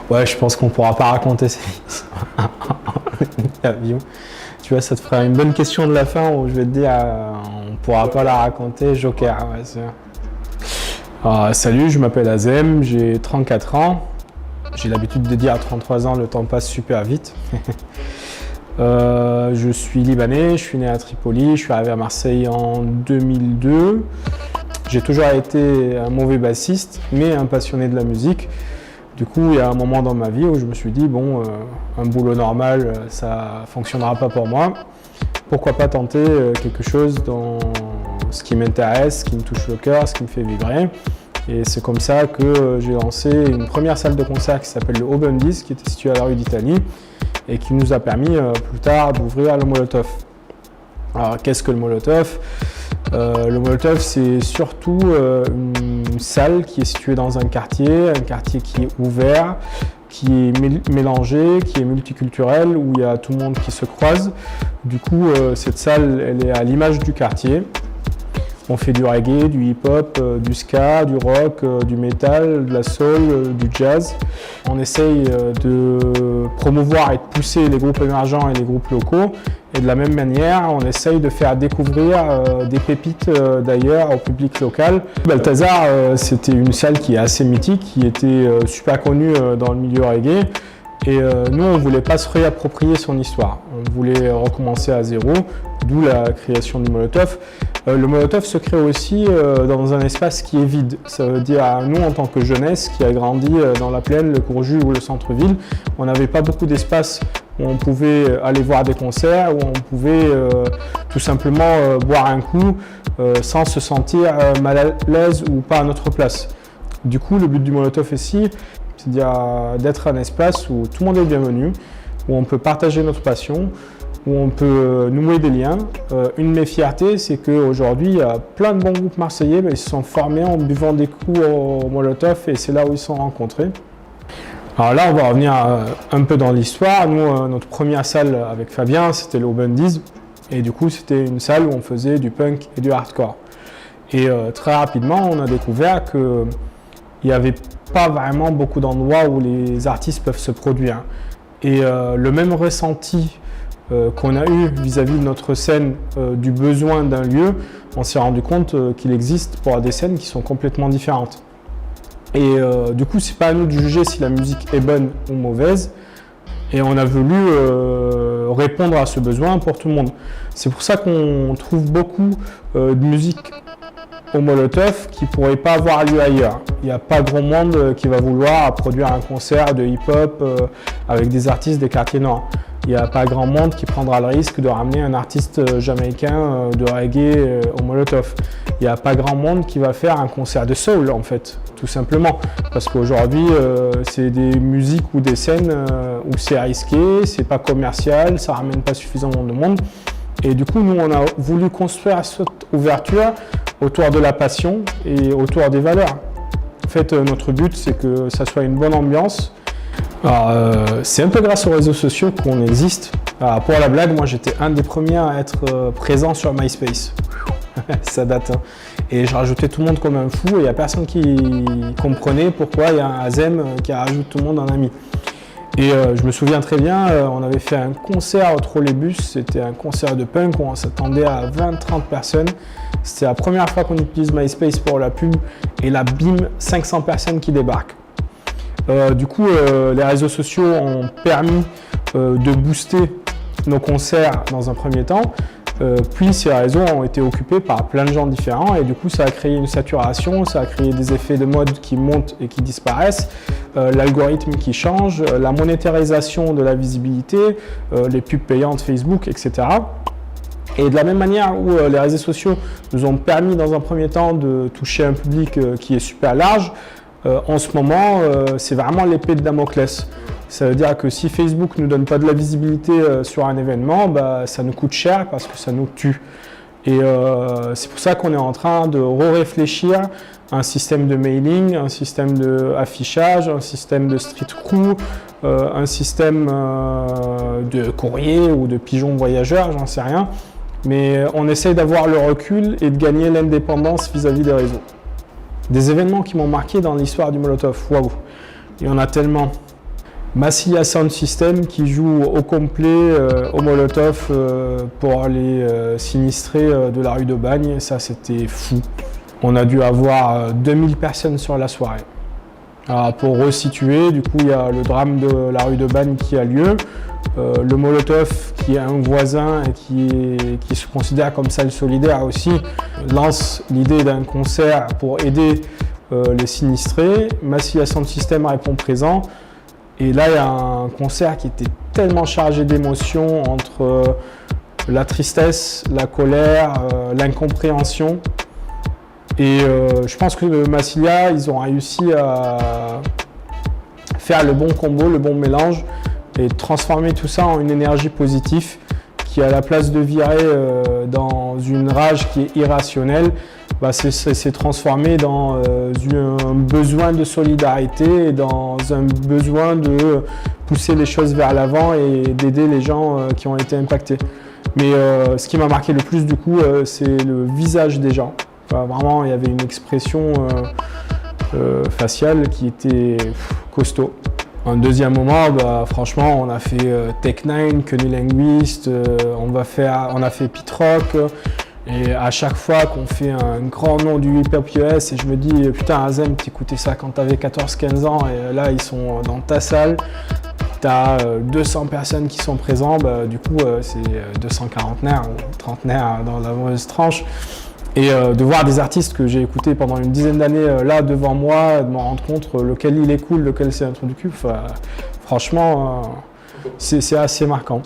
Ouais, je pense qu'on pourra pas raconter ces histoires en interview. Tu vois, ça te fera une bonne question de la fin où je vais te dire, on pourra pas la raconter. Joker, ouais, c'est vrai. Salut, je m'appelle Azem, j'ai 34 ans. J'ai l'habitude de dire à 33 ans, le temps passe super vite. Je suis libanais, je suis né à Tripoli, je suis arrivé à Marseille en 2002. J'ai toujours été un mauvais bassiste, mais un passionné de la musique. Du coup, il y a un moment dans ma vie où je me suis dit, bon, un boulot normal, ça ne fonctionnera pas pour moi. Pourquoi pas tenter quelque chose dans ce qui m'intéresse, ce qui me touche le cœur, ce qui me fait vibrer. Et c'est comme ça que j'ai lancé une première salle de concert qui s'appelle le Obendies, qui était située à la rue d'Italie et qui nous a permis plus tard d'ouvrir le Molotov. Alors, qu'est-ce que le Molotov ? Le Molotov, c'est surtout une salle qui est située dans un quartier qui est ouvert, qui est mélangé, qui est multiculturel, où il y a tout le monde qui se croise. Du coup, cette salle, elle est à l'image du quartier. On fait du reggae, du hip-hop, du ska, du rock, du metal, de la soul, du jazz. On essaye de promouvoir et de pousser les groupes émergents et les groupes locaux. Et de la même manière, on essaye de faire découvrir des pépites d'ailleurs au public local. Balthazar, c'était une salle qui est assez mythique, qui était super connue dans le milieu reggae. Et nous, on ne voulait pas se réapproprier son histoire. On voulait recommencer à zéro, d'où la création du Molotov. Le Molotov se crée aussi dans un espace qui est vide. Ça veut dire, nous, en tant que jeunesse qui a grandi dans la plaine, le Courjus ou le centre-ville, on n'avait pas beaucoup d'espace où on pouvait aller voir des concerts, où on pouvait tout simplement boire un coup sans se sentir mal à l'aise ou pas à notre place. Du coup, le but du Molotov ici, c'est-à-dire d'être un espace où tout le monde est bienvenu, où on peut partager notre passion, où on peut nouer des liens. Une de mes fiertés, c'est qu'aujourd'hui, il y a plein de bons groupes marseillais, ils se sont formés en buvant des coups au Molotov et c'est là où ils se sont rencontrés. Alors là, on va revenir un peu dans l'histoire. Nous, notre première salle avec Fabien, c'était l'Obendies. Et du coup, c'était une salle où on faisait du punk et du hardcore. Et très rapidement, on a découvert qu'il n'y avait pas vraiment beaucoup d'endroits où les artistes peuvent se produire. Et le même ressenti qu'on a eu vis-à-vis de notre scène du besoin d'un lieu, on s'est rendu compte qu'il existe pour des scènes qui sont complètement différentes. Et du coup, c'est pas à nous de juger si la musique est bonne ou mauvaise. Et on a voulu répondre à ce besoin pour tout le monde. C'est pour ça qu'on trouve beaucoup de musique au Molotov qui ne pourrait pas avoir lieu ailleurs. Il n'y a pas grand monde qui va vouloir produire un concert de hip-hop avec des artistes des quartiers nord. Il n'y a pas grand monde qui prendra le risque de ramener un artiste jamaïcain de reggae au Molotov. Il n'y a pas grand monde qui va faire un concert de soul en fait, tout simplement. Parce qu'aujourd'hui, c'est des musiques ou des scènes où c'est risqué, c'est pas commercial, ça ramène pas suffisamment de monde. Et du coup, nous, on a voulu construire cette ouverture autour de la passion et autour des valeurs. En fait, notre but, c'est que ça soit une bonne ambiance. C'est un peu grâce aux réseaux sociaux qu'on existe. Pour la blague, moi, j'étais un des premiers à être présent sur MySpace. Ça date. Hein. Et je rajoutais tout le monde comme un fou et il n'y a personne qui comprenait pourquoi il y a un Azem qui rajoute tout le monde en ami. Et je me souviens très bien, on avait fait un concert au Trolleybus, c'était un concert de punk où on s'attendait à 20-30 personnes. C'était la première fois qu'on utilise MySpace pour la pub et là, bim, 500 personnes qui débarquent. Du coup, les réseaux sociaux ont permis de booster nos concerts dans un premier temps. Puis ces réseaux ont été occupés par plein de gens différents et du coup ça a créé une saturation, ça a créé des effets de mode qui montent et qui disparaissent, l'algorithme qui change, la monétarisation de la visibilité, les pubs payantes Facebook, etc. Et de la même manière où les réseaux sociaux nous ont permis dans un premier temps de toucher un public qui est super large, en ce moment c'est vraiment l'épée de Damoclès. Ça veut dire que si Facebook ne nous donne pas de la visibilité sur un événement, ça nous coûte cher parce que ça nous tue. Et c'est pour ça qu'on est en train de réfléchir un système de mailing, un système d'affichage, un système de street crew, un système de courrier ou de pigeons voyageurs, j'en sais rien. Mais on essaye d'avoir le recul et de gagner l'indépendance vis-à-vis des réseaux. Des événements qui m'ont marqué dans l'histoire du Molotov, waouh, il y en a tellement. Massilia Sound System qui joue au complet au Molotov pour les sinistrés de la rue de Bagne, ça c'était fou. On a dû avoir 2000 personnes sur la soirée. Alors, pour resituer, du coup il y a le drame de la rue de Bagne qui a lieu. Le Molotov, qui est un voisin et qui se considère comme salle solidaire aussi, lance l'idée d'un concert pour aider les sinistrés. Massilia Sound System répond présent. Et là, il y a un concert qui était tellement chargé d'émotions entre la tristesse, la colère, l'incompréhension. Et je pense que Massilia, ils ont réussi à faire le bon combo, le bon mélange et transformer tout ça en une énergie positive qui, à la place de virer dans une rage qui est irrationnelle, s'est transformé dans un besoin de solidarité et dans un besoin de pousser les choses vers l'avant et d'aider les gens qui ont été impactés. Mais ce qui m'a marqué le plus du coup, c'est le visage des gens. Vraiment, il y avait une expression faciale qui était costaud. Un deuxième moment, franchement, on a fait Tech9, Kenny Linguist, on a fait Pit Rock. Et à chaque fois qu'on fait un grand nom du hip-hop US, et je me dis, putain, Azem, t'écoutais ça quand t'avais 14-15 ans, et là, ils sont dans ta salle, t'as 200 personnes qui sont présentes, du coup, c'est 200 quarantenaires ou trentenaires dans la mauvaise tranche. Et de voir des artistes que j'ai écoutés pendant une dizaine d'années là devant moi, de me rendre compte lequel il est cool, lequel c'est un truc du cul, franchement, c'est assez marquant.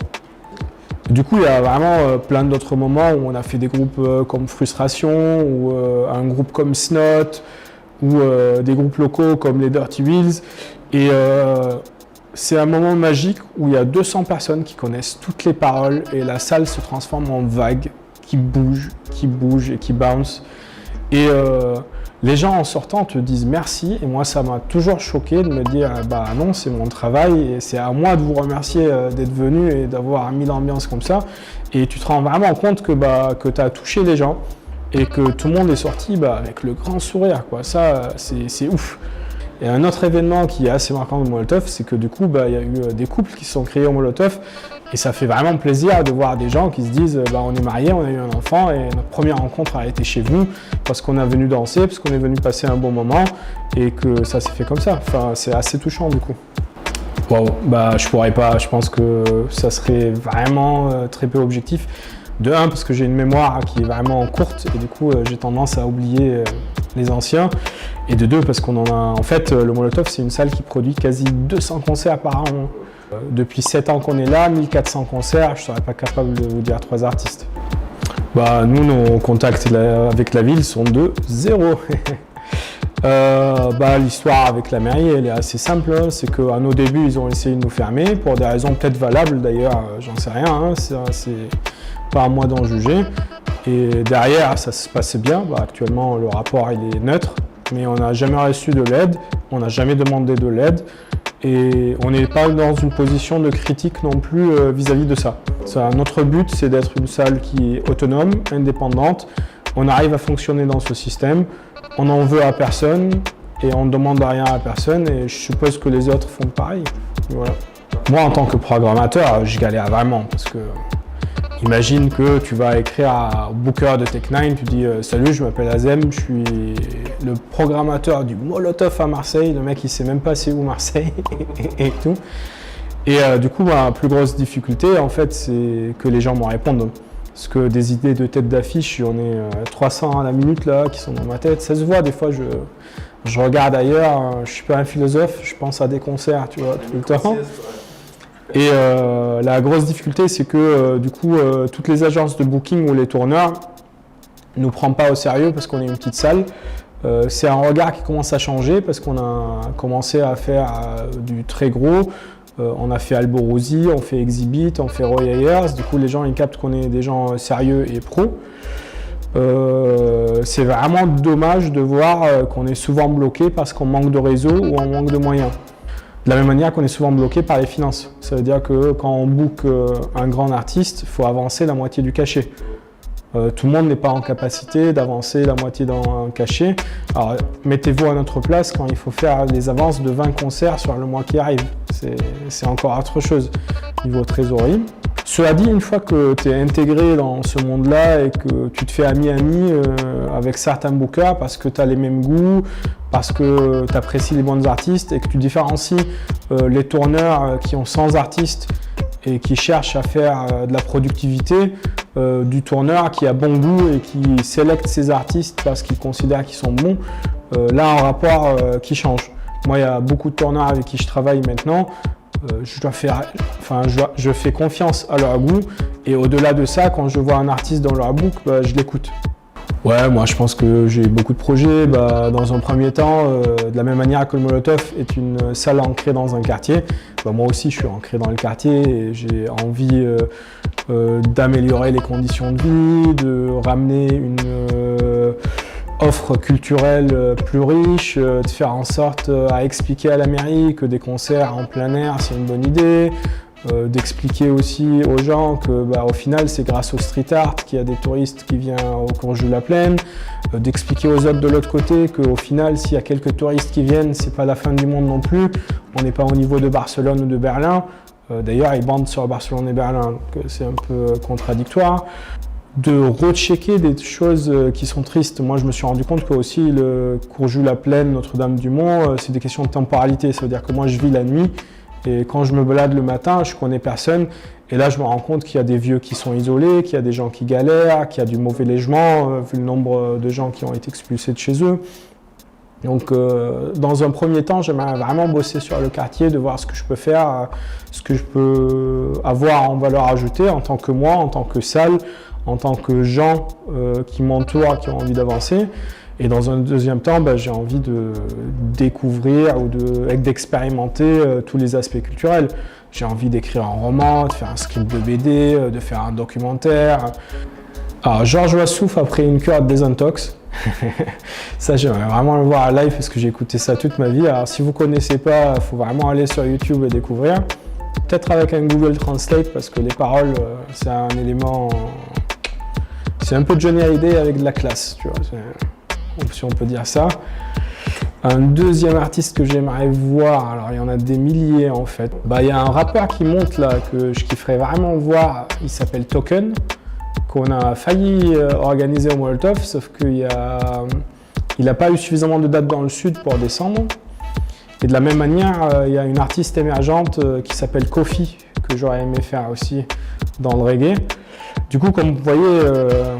Du coup, il y a vraiment plein d'autres moments où on a fait des groupes comme Frustration, ou un groupe comme Snot, ou des groupes locaux comme les Dirty Wheels. Et c'est un moment magique où il y a 200 personnes qui connaissent toutes les paroles et la salle se transforme en vague qui bouge et qui bounce. Et les gens en sortant te disent merci, et moi ça m'a toujours choqué de me dire bah non, c'est mon travail et c'est à moi de vous remercier d'être venu et d'avoir mis l'ambiance comme ça. Et tu te rends vraiment compte que tu as touché les gens et que tout le monde est sorti avec le grand sourire, quoi. Ça, c'est ouf. Et un autre événement qui est assez marquant de Molotov, c'est que du coup, il y a eu des couples qui se sont créés au Molotov et ça fait vraiment plaisir de voir des gens qui se disent on est mariés, on a eu un enfant et notre première rencontre a été chez vous parce qu'on est venu danser, parce qu'on est venu passer un bon moment et que ça s'est fait comme ça. Enfin, c'est assez touchant du coup. Wow, je pourrais pas, je pense que ça serait vraiment très peu objectif. De un, parce que j'ai une mémoire qui est vraiment courte et du coup j'ai tendance à oublier les anciens. Et de deux, parce qu'on en a. En fait, le Molotov, c'est une salle qui produit quasi 200 concerts par an. Depuis 7 ans qu'on est là, 1400 concerts, je ne serais pas capable de vous dire 3 artistes. Nous, nos contacts avec la ville sont de 0. L'histoire avec la mairie, elle est assez simple. C'est qu'à nos débuts, ils ont essayé de nous fermer pour des raisons peut-être valables d'ailleurs, j'en sais rien. C'est pas à moi d'en juger. Et derrière, ça se passait bien. Actuellement, le rapport il est neutre, mais on n'a jamais reçu de l'aide, on n'a jamais demandé de l'aide. Et on n'est pas dans une position de critique non plus vis-à-vis de ça. Notre but, c'est d'être une salle qui est autonome, indépendante. On arrive à fonctionner dans ce système. On n'en veut à personne et on ne demande rien à personne. Et je suppose que les autres font pareil. Voilà. Moi, en tant que programmateur, je galère vraiment parce que imagine que tu vas écrire au booker de Tech9, tu dis « Salut, je m'appelle Azem, je suis le programmateur du Molotov à Marseille. » Le mec, il sait même pas c'est où Marseille et tout. Et du coup, ma plus grosse difficulté, en fait, c'est que les gens m'en répondent. Parce que des idées de tête d'affiche, j'en ai 300 à la minute là, qui sont dans ma tête. Ça se voit, des fois, je regarde ailleurs, je suis pas un philosophe, je pense à des concerts, tu vois, tout le temps. Et la grosse difficulté, c'est que du coup, toutes les agences de booking ou les tourneurs ne nous prennent pas au sérieux parce qu'on est une petite salle. C'est un regard qui commence à changer parce qu'on a commencé à faire du très gros. On a fait Alborosie, on fait Exhibit, on fait Roy Ayers. Du coup, les gens ils captent qu'on est des gens sérieux et pros. C'est vraiment dommage de voir qu'on est souvent bloqué parce qu'on manque de réseau ou on manque de moyens. De la même manière qu'on est souvent bloqué par les finances. Ça veut dire que quand on book un grand artiste, il faut avancer la moitié du cachet. Tout le monde n'est pas en capacité d'avancer la moitié dans un cachet. Alors, mettez-vous à notre place quand il faut faire les avances de 20 concerts sur le mois qui arrive. C'est encore autre chose, niveau trésorerie. Cela dit, une fois que tu es intégré dans ce monde-là et que tu te fais ami avec certains bookers parce que tu as les mêmes goûts, parce que tu apprécies les bons artistes et que tu différencies les tourneurs qui ont 100 artistes et qui cherchent à faire de la productivité du tourneur qui a bon goût et qui sélecte ses artistes parce qu'il considère qu'ils sont bons, là un rapport qui change. Moi, il y a beaucoup de tourneurs avec qui je travaille maintenant, je fais confiance à leur goût et au-delà de ça, quand je vois un artiste dans leur book, je l'écoute. Ouais, moi je pense que j'ai beaucoup de projets. Dans un premier temps, de la même manière que le Molotov est une salle ancrée dans un quartier, moi aussi je suis ancré dans le quartier et j'ai envie d'améliorer les conditions de vie, de ramener une offre culturelle plus riche, de faire en sorte à expliquer à la mairie que des concerts en plein air c'est une bonne idée, d'expliquer aussi aux gens que au final c'est grâce au street art qu'il y a des touristes qui viennent au Courjoux-la-Plaine, d'expliquer aux autres de l'autre côté qu'au final s'il y a quelques touristes qui viennent c'est pas la fin du monde non plus, on n'est pas au niveau de Barcelone ou de Berlin, d'ailleurs ils bandent sur Barcelone et Berlin donc c'est un peu contradictoire. De rechecker des choses qui sont tristes. Moi, je me suis rendu compte que aussi le Courjoux-la-Plaine, Notre-Dame-du-Mont, c'est des questions de temporalité. Ça veut dire que moi, je vis la nuit et quand je me balade le matin, je connais personne. Et là, je me rends compte qu'il y a des vieux qui sont isolés, qu'il y a des gens qui galèrent, qu'il y a du mauvais logement, vu le nombre de gens qui ont été expulsés de chez eux. Donc, dans un premier temps, j'aimerais vraiment bosser sur le quartier, de voir ce que je peux faire, ce que je peux avoir en valeur ajoutée en tant que moi, en tant que salle, en tant que gens qui m'entourent, qui ont envie d'avancer. Et dans un deuxième temps, j'ai envie de découvrir ou d'expérimenter tous les aspects culturels. J'ai envie d'écrire un roman, de faire un script de BD, de faire un documentaire. Alors, Georges Wassouf après une cure de désintox. Ça, j'aimerais vraiment le voir en live parce que j'ai écouté ça toute ma vie. Alors, si vous ne connaissez pas, il faut vraiment aller sur YouTube et découvrir. Peut-être avec un Google Translate parce que les paroles, c'est un élément... C'est un peu Johnny Hallyday avec de la classe, tu vois, si on peut dire ça. Un deuxième artiste que j'aimerais voir, alors il y en a des milliers en fait. Il y a un rappeur qui monte là, que je kifferais vraiment voir, il s'appelle Token, qu'on a failli organiser au Molotov, sauf qu'il n'a pas eu suffisamment de dates dans le sud pour descendre. Et de la même manière, il y a une artiste émergente qui s'appelle Kofi, que j'aurais aimé faire aussi dans le reggae. Du coup, comme vous voyez,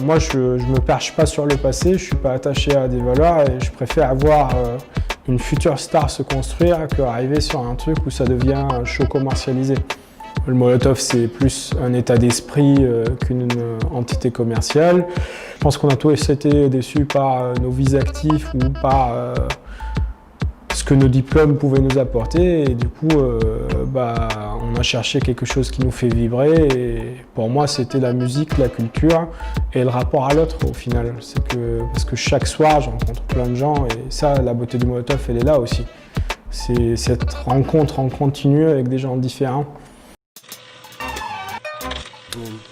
moi je me perche pas sur le passé, je suis pas attaché à des valeurs et je préfère voir une future star se construire qu'arriver sur un truc où ça devient un show commercialisé. Le Molotov, c'est plus un état d'esprit qu'une entité commerciale. Je pense qu'on a tous été déçus par nos vies actifs ou par ce que nos diplômes pouvaient nous apporter. Et du coup, on a cherché quelque chose qui nous fait vibrer. Et pour moi, c'était la musique, la culture et le rapport à l'autre au final. Parce que chaque soir, je rencontre plein de gens et ça, la beauté du Molotov, elle est là aussi. C'est cette rencontre en continu avec des gens différents. Boom.